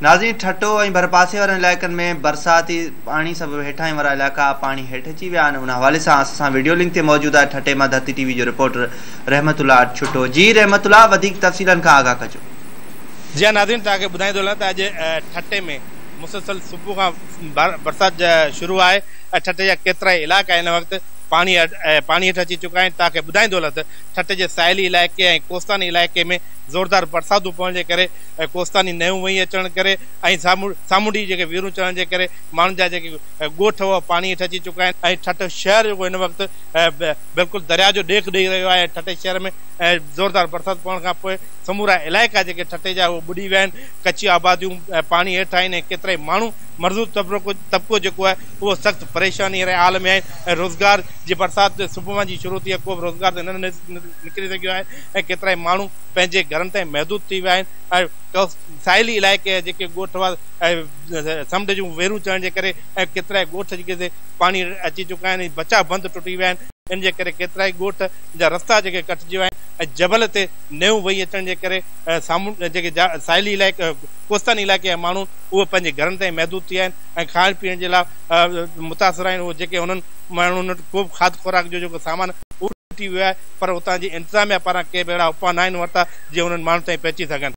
नाज़रीन, ठटो ऐं भरपासे वारनि इलाइक़नि में बरसाती पाणी सबबि हेठां वारा इलाइक़ा पाणी हेठि अची विया आहिनि। उन हवाले सां असां वीडियो लिंक ते मौजूदु आहे ठटे मां धरती टीवी जो रिपोर्टर रहमतुल्लाह छुटो। जी रहमतुल्लाह, वधीक तफ़सीलनि खां आगाह कजो। जी हाँ नाज़रीन, तव्हांखे ॿुधाईंदो हलां त अॼु ठटे में मुसलसल सुबुह खां बरसाति शुरू आहे। ठटे जा केतिरा ई इलाइक़ा हिन वक़्तु पाणी हेठि अची चुका आहिनि। तव्हांखे ॿुधाईंदो हलां त ठटे जे साहिली इलाइक़े ऐं कोस्तानी इलाइक़े में ज़ोरदार बरसातूं पवण जे करे कोस्तानी नयूं वही अचण करे ऐं सामुंडी जेके वीरूं चढ़ण जे करे माण्हुनि जा जेके ॻोठ हुआ पाणी हेठि अची चुका आहिनि। ऐं ठट शहर जेको हिन वक़्तु बिल्कुलु दरिया जो ॾेख ॾेई रहियो आहे। ठटे शहर में ज़ोरदार बरसाति पवण खां पोइ समूरा इलाइक़ा जेके ठटे जा उहे ॿुॾी विया आहिनि। कची आबादियूं पाणी हेठि आहिनि ऐं केतिरा ई माण्हू मज़दूर तबिको जेको आहे उहो सख़्तु परेशानी वारे हाल में आहे। ऐं रोज़गार जी बरसाति सुबुह जी शुरू थी आहे, को बि रोज़गार त न निकिरी सघियो आहे। ऐं केतिरा ई माण्हू पंहिंजे घरनि ताईं महदूद थी विया आहिनि। ऐं साहिली इलाइक़े जेके ॻोठ हुआ समुंड जूं वेरूं चढ़ण जे करे ऐं केतिरा ई ॻोठ जेके पाणी अची चुका आहिनि, बचा बंदि टुटी विया आहिनि। इन जे करे केतिरा ई ॻोठ जा रस्ता जेके कटिजी विया आहिनि ऐं जबल ते नयूं वही अचण जे करे जेके साहिली इलाइक़े कोस्तानी इलाइक़े जा माण्हू उहे पंहिंजे घरनि ताईं महदूद थी विया आहिनि ऐं खाइण पीअण जे लाइ मुतासिर आहिनि। उहे जेके हुननि माण्हुनि वटि को बि खाद खुराक जो जेको सामान उहो टुटी वियो आहे, पर हुतां जी इंतिज़ामिया पारां के बि अहिड़ा उपाउ न आहिनि वरिता जीअं हुननि माण्हुनि ताईं पहुची सघनि।